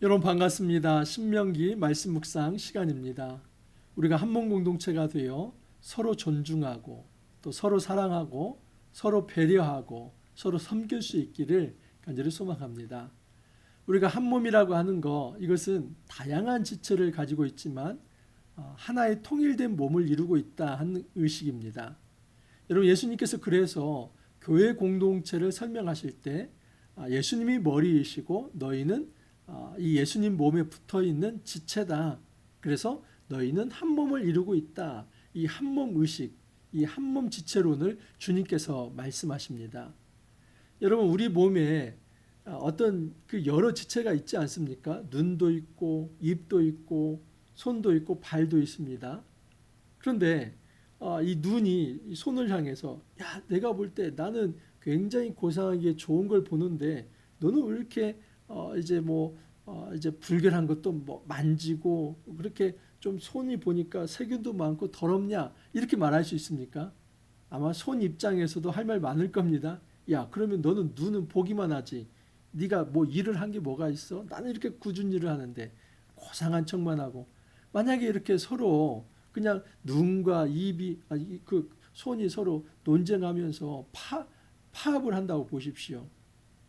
여러분 반갑습니다. 신명기 말씀 묵상 시간입니다. 우리가 한 몸 공동체가 되어 서로 존중하고 또 서로 사랑하고 서로 배려하고 서로 섬길 수 있기를 간절히 소망합니다. 우리가 한 몸이라고 하는 거 이것은 다양한 지체를 가지고 있지만 하나의 통일된 몸을 이루고 있다 하는 의식입니다. 여러분 예수님께서 그래서 교회 공동체를 설명하실 때 예수님이 머리이시고 너희는 이 예수님 몸에 붙어 있는 지체다. 그래서 너희는 한 몸을 이루고 있다. 이 한 몸 의식, 이 한 몸 지체론을 주님께서 말씀하십니다. 여러분 우리 몸에 어떤 그 여러 지체가 있지 않습니까? 눈도 있고 입도 있고 손도 있고 발도 있습니다. 그런데 이 눈이 이 손을 향해서 야 내가 볼 때 나는 굉장히 고상하게 좋은 걸 보는데 너는 왜 이렇게 이제 불결한 것도 뭐 만지고 그렇게 좀 손이 보니까 세균도 많고 더럽냐 이렇게 말할 수 있습니까? 아마 손 입장에서도 할 말 많을 겁니다. 야 그러면 너는 눈은 보기만 하지 네가 뭐 일을 한 게 뭐가 있어? 나는 이렇게 꾸준히 일을 하는데 고상한 척만 하고 만약에 이렇게 서로 그냥 눈과 입이 그 손이 서로 논쟁하면서 파업을 한다고 보십시오.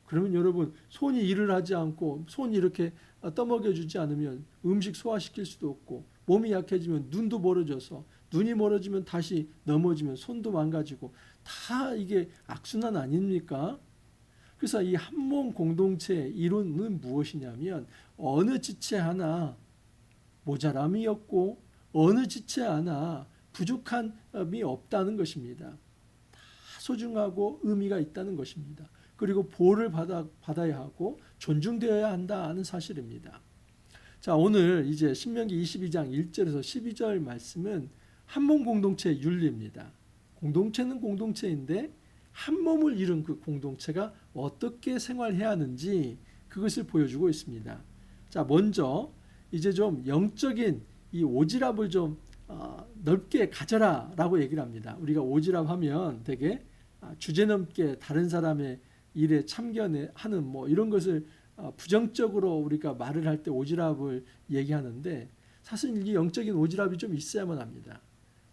그러면 여러분 손이 일을 하지 않고 손이 이렇게 떠먹여 주지 않으면 음식 소화시킬 수도 없고 몸이 약해지면 눈도 멀어져서 눈이 멀어지면 다시 넘어지면 손도 망가지고 다 이게 악순환 아닙니까? 그래서 이 한 몸 공동체의 이론은 무엇이냐면 어느 지체 하나 모자람이 없고 어느 지체 하나 부족함이 없다는 것입니다. 다 소중하고 의미가 있다는 것입니다. 그리고 보호를 받아야 하고 존중되어야 한다는 사실입니다. 자, 오늘 이제 신명기 22장 1절에서 12절 말씀은 한 몸 공동체의 윤리입니다. 공동체는 공동체인데 한 몸을 이룬 그 공동체가 어떻게 생활해야 하는지 그것을 보여주고 있습니다. 자, 먼저 이제 좀 영적인 이 오지랖을 좀 넓게 가져라라고 얘기를 합니다. 우리가 오지랖 하면 되게 주제넘게 다른 사람의 일에 참견하는 뭐 이런 것을 부정적으로 우리가 말을 할 때 오지랖을 얘기하는데 사실 이 영적인 오지랖이 좀 있어야만 합니다.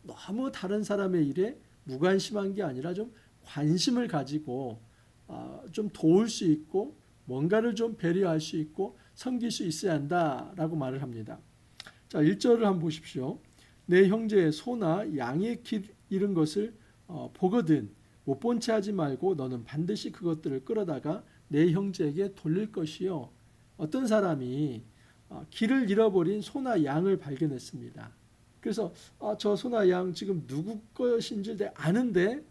너무 다른 사람의 일에 무관심한 게 아니라 좀 관심을 가지고 좀 도울 수 있고 뭔가를 좀 배려할 수 있고 섬길 수 있어야 한다라고 말을 합니다. 자, 1절을 한번 보십시오. 내 형제의 소나 양의 길 잃은 것을 보거든 못 본 채 하지 말고 너는 반드시 그것들을 끌어다가 내 형제에게 돌릴 것이요. 어떤 사람이 길을 잃어버린 소나 양을 발견했습니다. 그래서 저 소나 양 지금 누구 것인지 아는데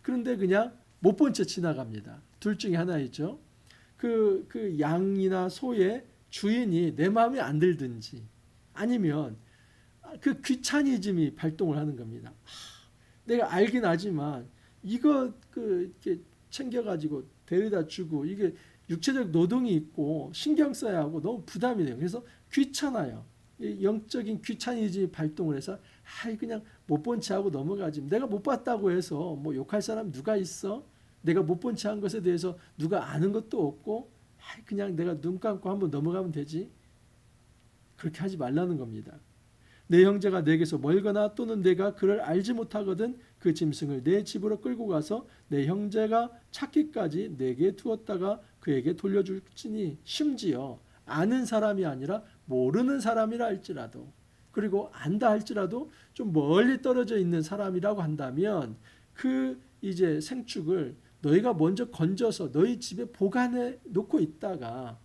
그런데 그냥 못 본 채 지나갑니다. 둘 중에 하나이죠. 그 양이나 소의 주인이 내 마음에 안 들든지 아니면 그 귀차니즘이 발동을 하는 겁니다. 내가 알긴 하지만 이거 이렇게 챙겨가지고 데려다 주고 이게 육체적 노동이 있고 신경 써야 하고 너무 부담이 돼요. 그래서 귀찮아요. 영적인 귀차니즘이 발동을 해서 그냥 못 본 채 하고 넘어가지. 내가 못 봤다고 해서 뭐 욕할 사람 누가 있어? 내가 못 본 채 한 것에 대해서 누가 아는 것도 없고 그냥 내가 눈 감고 한번 넘어가면 되지. 그렇게 하지 말라는 겁니다. 내 형제가 내게서 멀거나 또는 내가 그를 알지 못하거든 그 짐승을 내 집으로 끌고 가서 내 형제가 찾기까지 내게 두었다가 그에게 돌려줄지니 심지어 아는 사람이 아니라 모르는 사람이라 할지라도 그리고 안다 할지라도 좀 멀리 떨어져 있는 사람이라고 한다면 그 이제 생축을 너희가 먼저 건져서 너희 집에 보관해 놓고 있다가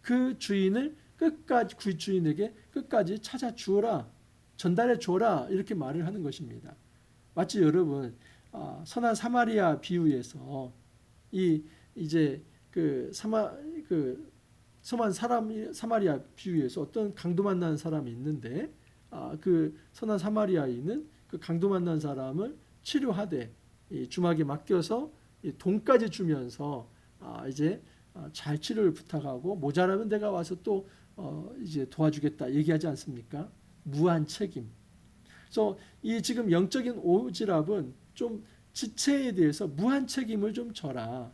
그 주인을 끝까지 그 주인에게 끝까지 찾아 주어라 전달해 줘라 이렇게 말을 하는 것입니다. 마치 여러분 선한 사마리아 비유에서 이 이제 그 선한 사람 사마리아 비유에서 어떤 강도 만난 사람이 있는데 그 선한 사마리아인은 그 강도 만난 사람을 치료하되 이 주막에 맡겨서 돈까지 주면서 이제 잘 치료를 부탁하고 모자라면 내가 와서 또 이제 도와주겠다 얘기하지 않습니까? 무한 책임. 그래서 이 지금 영적인 오지랖은 좀 지체에 대해서 무한 책임을 좀 져라.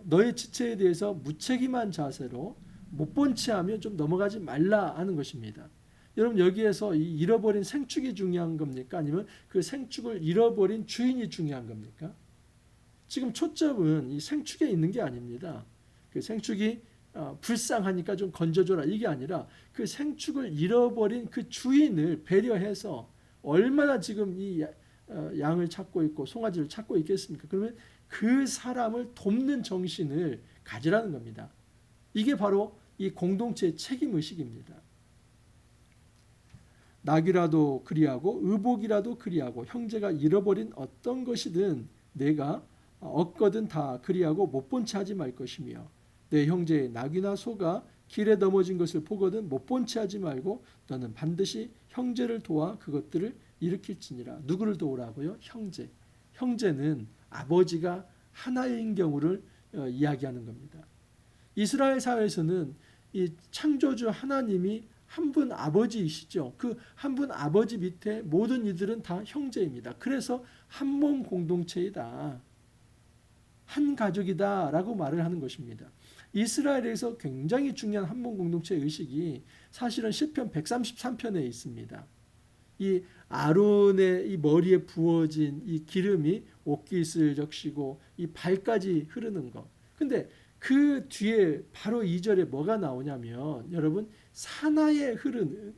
너의 지체에 대해서 무책임한 자세로 못 본 채 하면 좀 넘어가지 말라 하는 것입니다. 여러분 여기에서 이 잃어버린 생축이 중요한 겁니까? 아니면 그 생축을 잃어버린 주인이 중요한 겁니까? 지금 초점은 이 생축에 있는 게 아닙니다. 그 생축이 불쌍하니까 좀 건져줘라 이게 아니라 그 생축을 잃어버린 그 주인을 배려해서 얼마나 지금 이 양을 찾고 있고 송아지를 찾고 있겠습니까? 그러면 그 사람을 돕는 정신을 가지라는 겁니다. 이게 바로 이 공동체의 책임의식입니다. 낙이라도 그리하고 의복이라도 그리하고 형제가 잃어버린 어떤 것이든 내가 얻거든 다 그리하고 못 본 채 하지 말 것이며 내 형제의 낙이나 소가 길에 넘어진 것을 보거든 못 본 채 하지 말고 너는 반드시 형제를 도와 그것들을 일으킬지니라. 누구를 도우라고요? 형제. 형제는 아버지가 하나인 경우를 이야기하는 겁니다. 이스라엘 사회에서는 이 창조주 하나님이 한 분 아버지이시죠. 그 한 분 아버지 밑에 모든 이들은 다 형제입니다. 그래서 한 몸 공동체이다. 한 가족이다 라고 말을 하는 것입니다. 이스라엘에서 굉장히 중요한 한 몸 공동체 의식이 사실은 시편 133편에 있습니다. 이 아론의 이 머리에 부어진 이 기름이 옷깃을 적시고 이 발까지 흐르는 것. 근데 그 뒤에 바로 2절에 뭐가 나오냐면 여러분 사나이에 흐르는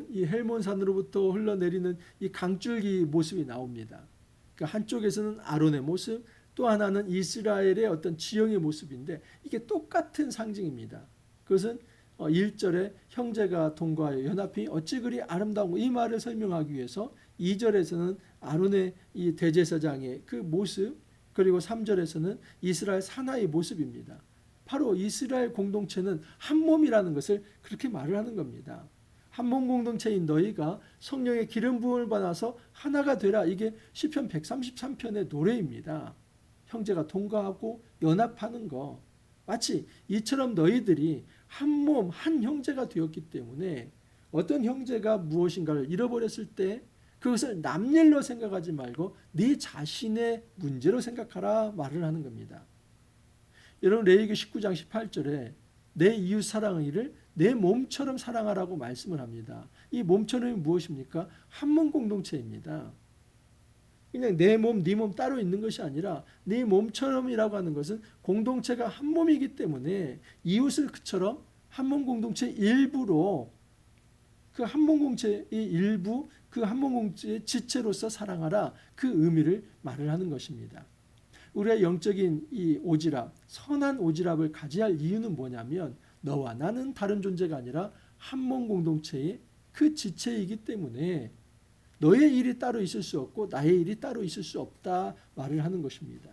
이 헬몬산으로부터 흘러내리는 이 강줄기 모습이 나옵니다. 그 한쪽에서는 아론의 모습, 또 하나는 이스라엘의 어떤 지형의 모습인데 이게 똑같은 상징입니다. 그것은 1절에 형제가 동거하여 연합이 어찌 그리 아름다운 이 말을 설명하기 위해서 2절에서는 아론의 이 대제사장의 그 모습, 그리고 3절에서는 이스라엘 사나이의 모습입니다. 바로 이스라엘 공동체는 한 몸이라는 것을 그렇게 말을 하는 겁니다. 한 몸 공동체인 너희가 성령의 기름 부음을 받아서 하나가 되라. 이게 시편 133편의 노래입니다. 형제가 동거하고 연합하는 거. 마치 이처럼 너희들이 한 몸, 한 형제가 되었기 때문에 어떤 형제가 무엇인가를 잃어버렸을 때 그것을 남일로 생각하지 말고 네 자신의 문제로 생각하라 말을 하는 겁니다. 여러분 레위기 19장 18절에 내 이웃 사랑하기를 내 몸처럼 사랑하라고 말씀을 합니다. 이 몸처럼이 무엇입니까? 한 몸 공동체입니다. 그냥 내 몸, 네 몸 따로 있는 것이 아니라 네 몸처럼이라고 하는 것은 공동체가 한 몸이기 때문에 이웃을 그처럼 한 몸 공동체의 일부로 그 한 몸 공동체의 일부, 그 한 몸 공동체의 지체로서 사랑하라 그 의미를 말을 하는 것입니다. 우리의 영적인 이 오지랖, 선한 오지랖을 가져야 할 이유는 뭐냐면 너와 나는 다른 존재가 아니라 한 몸 공동체의 그 지체이기 때문에 너의 일이 따로 있을 수 없고 나의 일이 따로 있을 수 없다 말을 하는 것입니다.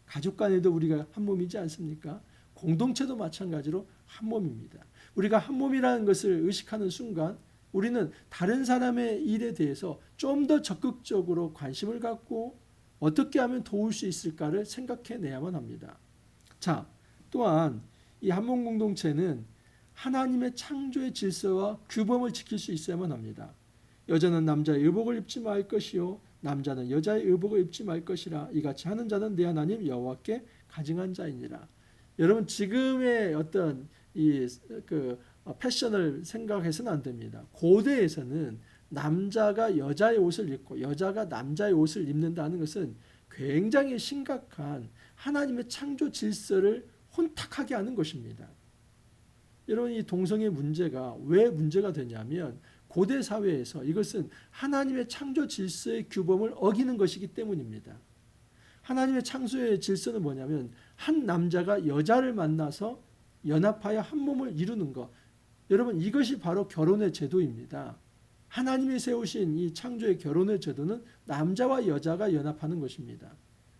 가족 간에도 우리가 한 몸이지 않습니까? 공동체도 마찬가지로 한 몸입니다. 우리가 한 몸이라는 것을 의식하는 순간 우리는 다른 사람의 일에 대해서 좀 더 적극적으로 관심을 갖고 어떻게 하면 도울 수 있을까를 생각해내야만 합니다. 자, 또한 이 한 몸 공동체는 하나님의 창조의 질서와 규범을 지킬 수 있어야만 합니다. 여자는 남자의 의복을 입지 말 것이요 남자는 여자의 의복을 입지 말 것이라 이같이 하는 자는 내 하나님 여호와께 가증한 자이니라. 여러분 지금의 어떤 이 패션을 생각해서는 안 됩니다. 고대에서는 남자가 여자의 옷을 입고 여자가 남자의 옷을 입는다는 것은 굉장히 심각한 하나님의 창조 질서를 혼탁하게 하는 것입니다. 여러분 이 동성애 문제가 왜 문제가 되냐면 고대 사회에서 이것은 하나님의 창조 질서의 규범을 어기는 것이기 때문입니다. 하나님의 창조의 질서는 뭐냐면 한 남자가 여자를 만나서 연합하여 한 몸을 이루는 것. 여러분 이것이 바로 결혼의 제도입니다. 하나님이 세우신 이 창조의 결혼의 제도는 남자와 여자가 연합하는 것입니다.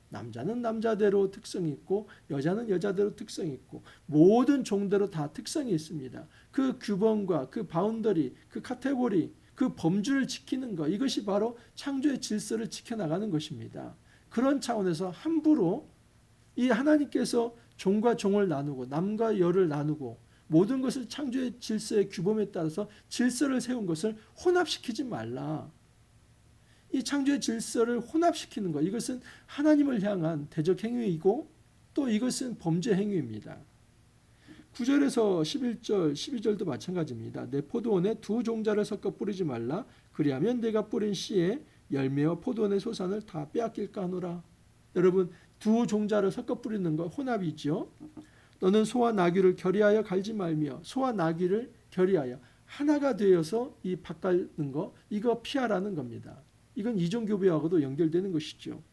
남자는 남자대로 특성이 있고 여자는 여자대로 특성이 있고 모든 종대로 다 특성이 있습니다. 그 규범과 그 바운더리, 그 카테고리, 그 범주를 지키는 것 이것이 바로 창조의 질서를 지켜나가는 것입니다. 그런 차원에서 함부로 이 하나님께서 종과 종을 나누고 남과 여를 나누고 모든 것을 창조의 질서의 규범에 따라서 질서를 세운 것을 혼합시키지 말라. 이 창조의 질서를 혼합시키는 것 이것은 하나님을 향한 대적 행위이고 또 이것은 범죄 행위입니다. 9절에서 11절, 12절도 마찬가지입니다. 내 포도원에 두 종자를 섞어 뿌리지 말라. 그리하면 내가 뿌린 씨의 열매와 포도원의 소산을 다 빼앗길까 하노라. 여러분, 두 종자를 섞어 뿌리는 거 혼합이죠. 너는 소와 나귀를 결의하여 갈지 말며 소와 나귀를 결의하여 하나가 되어서 이 바꿔는 거, 이거 피하라는 겁니다. 이건 이종교배하고도 연결되는 것이죠.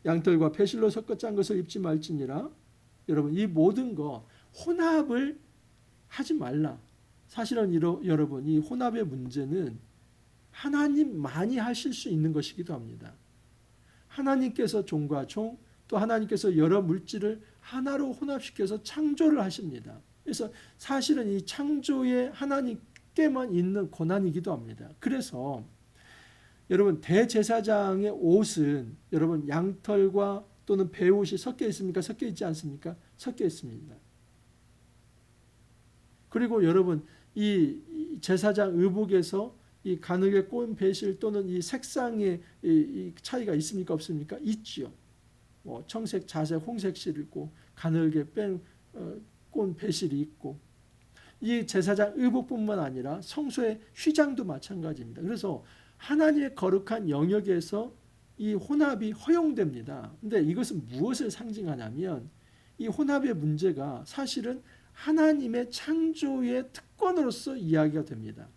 양털과 배실로 섞어 짠 것을 입지 말지니라. 여러분, 이 모든 거 혼합을 하지 말라. 사실은 여러분, 이 혼합의 문제는 하나님만이 하실 수 있는 것이기도 합니다. 하나님께서 종과 종, 또 하나님께서 여러 물질을 하나로 혼합시켜서 창조를 하십니다. 그래서 사실은 이 창조에 하나님께만 있는 권한이기도 합니다. 그래서 여러분, 대제사장의 옷은 여러분 양털과 또는 배옷이 섞여 있습니까? 섞여 있지 않습니까? 섞여 있습니다. 그리고 여러분, 이 제사장 의복에서 이 가늘게 꼰 배실 또는 이 색상의 이 차이가 있습니까? 없습니까? 있지요. 뭐 청색, 자색, 홍색실이 있고 가늘게 꼰 배실이 있고, 이 제사장 의복뿐만 아니라 성소의 휘장도 마찬가지입니다. 그래서 하나님의 거룩한 영역에서 이 혼합이 허용됩니다. 근데 이것은 무엇을 상징하냐면, 이 혼합의 문제가 사실은 하나님의 창조의 특권으로서 이야기가 됩니다.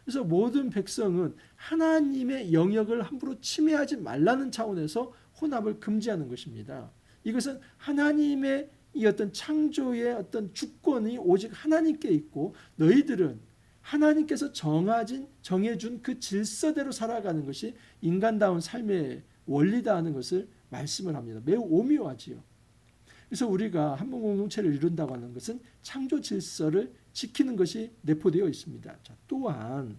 그래서 모든 백성은 하나님의 영역을 함부로 침해하지 말라는 차원에서 혼합을 금지하는 것입니다. 이것은 하나님의 이 어떤 창조의 어떤 주권이 오직 하나님께 있고, 너희들은 하나님께서 정해준 그 질서대로 살아가는 것이 인간다운 삶의 원리다 하는 것을 말씀을 합니다. 매우 오묘하지요. 그래서 우리가 한번 공동체를 이룬다고 하는 것은 창조 질서를 지키는 것이 내포되어 있습니다. 자, 또한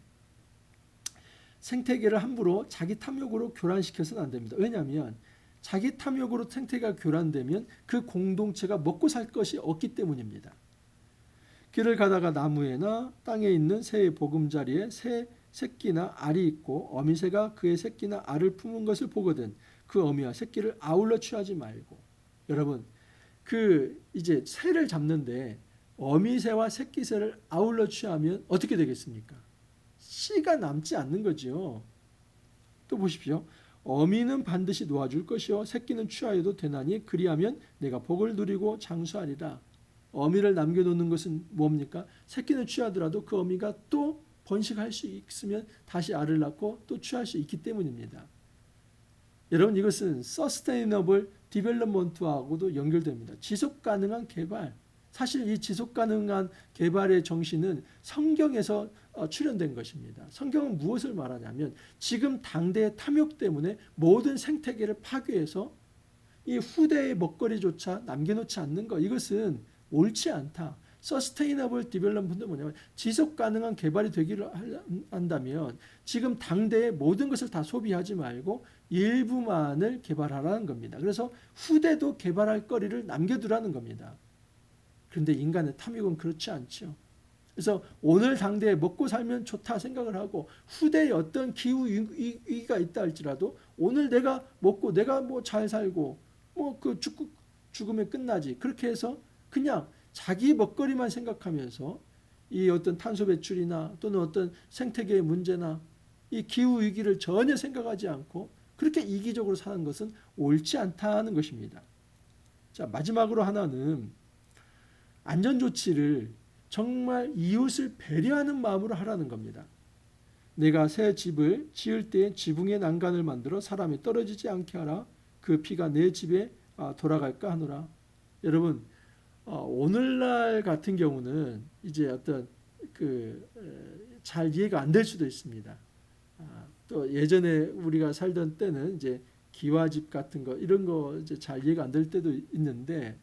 생태계를 함부로 자기 탐욕으로 교란시켜서는 안 됩니다. 왜냐하면 자기 탐욕으로 생태계가 교란되면 그 공동체가 먹고 살 것이 없기 때문입니다. 길을 가다가 나무에나 땅에 있는 새의 보금자리에 새 새끼나 알이 있고 어미새가 그의 새끼나 알을 품은 것을 보거든 그 어미와 새끼를 아울러 취하지 말고. 여러분, 이제 새를 잡는데 어미새와 새끼새를 아울러 취하면 어떻게 되겠습니까? 씨가 남지 않는 거죠. 또 보십시오. 어미는 반드시 놓아줄 것이요 새끼는 취하여도 되나니 그리하면 내가 복을 누리고 장수하리라. 어미를 남겨놓는 것은 뭡니까? 새끼는 취하더라도 그 어미가 또 번식할 수 있으면 다시 알을 낳고 또 취할 수 있기 때문입니다. 여러분, 이것은 Sustainable Development하고도 연결됩니다. 지속가능한 개발. 사실 이 지속가능한 개발의 정신은 성경에서 출현된 것입니다. 성경은 무엇을 말하냐면, 지금 당대의 탐욕 때문에 모든 생태계를 파괴해서 이 후대의 먹거리조차 남겨놓지 않는 것, 이것은 옳지 않다. 서스테이너블 디벨롭먼트는 뭐냐면, 지속 가능한 개발이 되기를 한다면 지금 당대의 모든 것을 다 소비하지 말고 일부만을 개발하라는 겁니다. 그래서 후대도 개발할 거리를 남겨두라는 겁니다. 그런데 인간의 탐욕은 그렇지 않죠. 그래서 오늘 당대에 먹고 살면 좋다 생각을 하고, 후대에 어떤 기후 위기가 있다 할지라도 오늘 내가 먹고 내가 뭐 잘 살고 뭐 그 죽으면 끝나지, 그렇게 해서 그냥 자기 먹거리만 생각하면서 이 어떤 탄소 배출이나 또는 어떤 생태계의 문제나 이 기후 위기를 전혀 생각하지 않고 그렇게 이기적으로 사는 것은 옳지 않다는 것입니다. 자, 마지막으로 하나는 안전조치를 정말 이웃을 배려하는 마음으로 하라는 겁니다. 내가 새 집을 지을 때 지붕의 난간을 만들어 사람이 떨어지지 않게 하라. 그 피가 내 집에 돌아갈까 하노라. 여러분, 오늘날 같은 경우는 이제 어떤 잘 이해가 안 될 수도 있습니다. 또 예전에 우리가 살던 때는 이제 기와집 같은 거 이런 거 이제 잘 이해가 안 될 때도 있는데,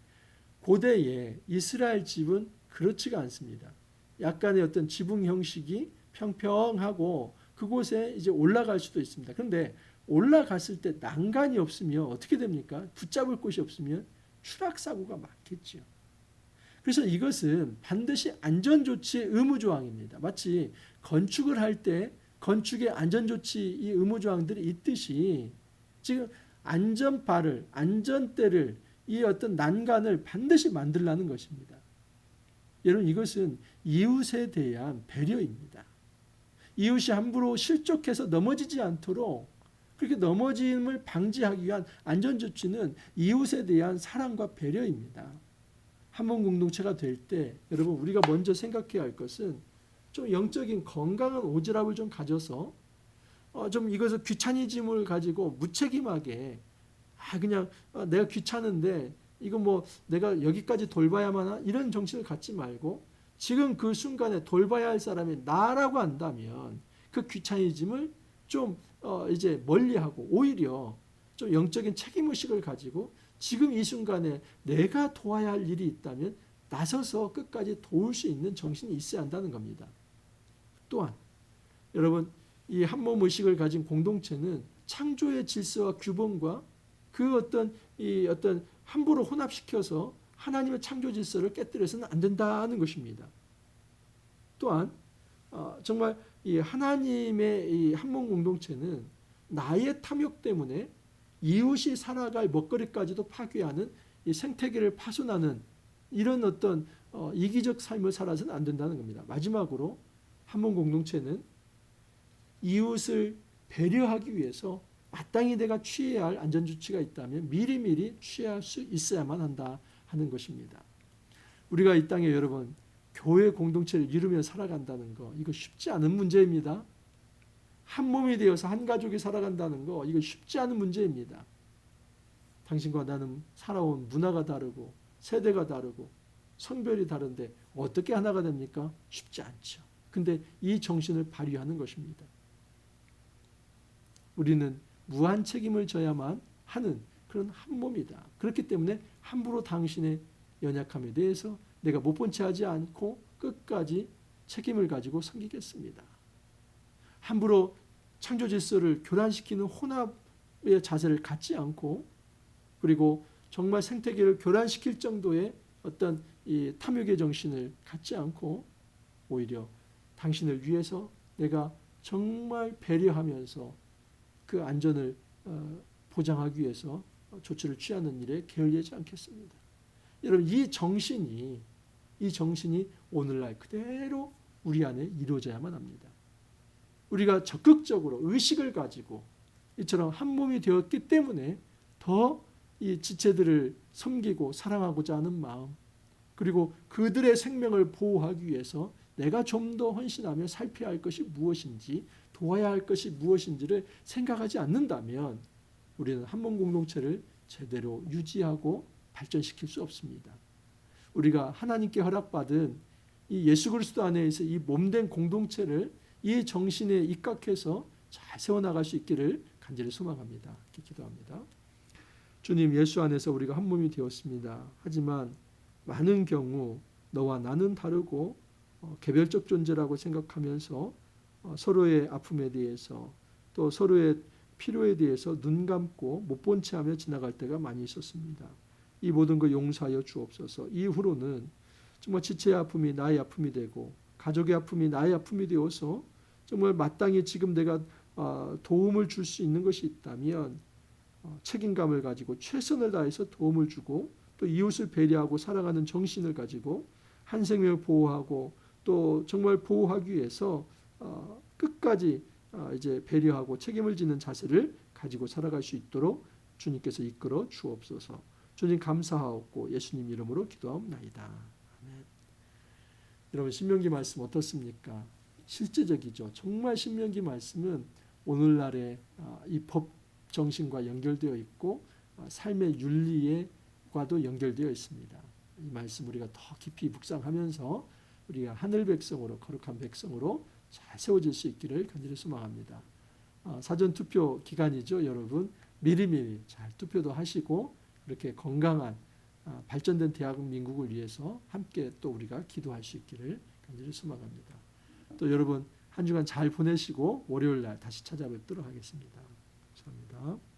고대에 이스라엘 집은 그렇지가 않습니다. 약간의 어떤 지붕 형식이 평평하고 그곳에 이제 올라갈 수도 있습니다. 그런데 올라갔을 때 난간이 없으면 어떻게 됩니까? 붙잡을 곳이 없으면 추락사고가 많겠죠. 그래서 이것은 반드시 안전조치의 의무조항입니다. 마치 건축을 할 때 건축의 안전조치 이 의무조항들이 있듯이 지금 안전바를, 안전대를, 이 어떤 난간을 반드시 만들라는 것입니다. 여러분 이것은 이웃에 대한 배려입니다. 이웃이 함부로 실족해서 넘어지지 않도록 그렇게 넘어짐을 방지하기 위한 안전조치는 이웃에 대한 사랑과 배려입니다. 한몸 공동체가 될 때 여러분 우리가 먼저 생각해야 할 것은 좀 영적인 건강한 오지랖을 좀 가져서 좀 이것을 귀차니즘을 가지고 무책임하게 그냥 내가 귀찮은데 이거 뭐 내가 여기까지 돌봐야만 하나 이런 정신을 갖지 말고 지금 그 순간에 돌봐야 할 사람이 나라고 한다면 그 귀차니즘을 좀 이제 멀리하고 오히려 좀 영적인 책임의식을 가지고 지금 이 순간에 내가 도와야 할 일이 있다면 나서서 끝까지 도울 수 있는 정신이 있어야 한다는 겁니다. 또한 여러분 이 한몸 의식을 가진 공동체는 창조의 질서와 규범과 그 어떤 함부로 혼합시켜서 하나님의 창조 질서를 깨뜨려서는 안 된다는 것입니다. 또한 정말 이 하나님의 이 한몸 공동체는 나의 탐욕 때문에 이웃이 살아갈 먹거리까지도 파괴하는 이 생태계를 파손하는 이런 어떤 이기적 삶을 살아서는 안 된다는 겁니다. 마지막으로 한몸 공동체는 이웃을 배려하기 위해서 마땅히 내가 취해야 할 안전조치가 있다면 미리미리 취할 수 있어야만 한다 하는 것입니다. 우리가 이 땅에 여러분 교회 공동체를 이루며 살아간다는 거 이거 쉽지 않은 문제입니다. 한 몸이 되어서 한 가족이 살아간다는 거 이거 쉽지 않은 문제입니다. 당신과 나는 살아온 문화가 다르고 세대가 다르고 성별이 다른데 어떻게 하나가 됩니까? 쉽지 않죠. 근데 이 정신을 발휘하는 것입니다. 우리는 무한 책임을 져야만 하는 그런 한 몸이다. 그렇기 때문에 함부로 당신의 연약함에 대해서 내가 못 본 채 하지 않고 끝까지 책임을 가지고 섬기겠습니다. 함부로 창조 질서를 교란시키는 혼합의 자세를 갖지 않고 그리고 정말 생태계를 교란시킬 정도의 어떤 이 탐욕의 정신을 갖지 않고 오히려 당신을 위해서 내가 정말 배려하면서 그 안전을 보장하기 위해서 조치를 취하는 일에 게을리하지 않겠습니다. 여러분 이 정신이 오늘날 그대로 우리 안에 이루어져야만 합니다. 우리가 적극적으로 의식을 가지고 이처럼 한 몸이 되었기 때문에 더 이 지체들을 섬기고 사랑하고자 하는 마음 그리고 그들의 생명을 보호하기 위해서 내가 좀 더 헌신하며 살펴야 할 것이 무엇인지 도와야 할 것이 무엇인지를 생각하지 않는다면 우리는 한몸 공동체를 제대로 유지하고 발전시킬 수 없습니다. 우리가 하나님께 허락받은 이 예수 그리스도 안에서 이 몸된 공동체를 이 정신에 입각해서 잘 세워나갈 수 있기를 간절히 소망합니다. 기도합니다. 주님 예수 안에서 우리가 한 몸이 되었습니다. 하지만 많은 경우 너와 나는 다르고 개별적 존재라고 생각하면서 서로의 아픔에 대해서 또 서로의 필요에 대해서 눈 감고 못 본 채 하며 지나갈 때가 많이 있었습니다. 이 모든 걸 용서하여 주옵소서. 이후로는 정말 지체의 아픔이 나의 아픔이 되고 가족의 아픔이 나의 아픔이 되어서 정말 마땅히 지금 내가 도움을 줄 수 있는 것이 있다면 책임감을 가지고 최선을 다해서 도움을 주고 또 이웃을 배려하고 사랑하는 정신을 가지고 한 생명을 보호하고 또 정말 보호하기 위해서 끝까지 이제 배려하고 책임을 지는 자세를 가지고 살아갈 수 있도록 주님께서 이끌어 주옵소서. 주님 감사하옵고 예수님 이름으로 기도하옵나이다. 아멘. 여러분 신명기 말씀 어떻습니까? 실제적이죠. 정말 신명기 말씀은 오늘날의 이 법 정신과 연결되어 있고 삶의 윤리과도 연결되어 있습니다. 이 말씀 우리가 더 깊이 묵상하면서 우리가 하늘 백성으로 거룩한 백성으로 잘 세워질 수 있기를 간절히 소망합니다. 사전 투표 기간이죠, 여러분. 미리미리 잘 투표도 하시고 이렇게 건강한 발전된 대한민국을 위해서 함께 또 우리가 기도할 수 있기를 간절히 소망합니다. 또 여러분 한 주간 잘 보내시고 월요일 날 다시 찾아뵙도록 하겠습니다. 감사합니다.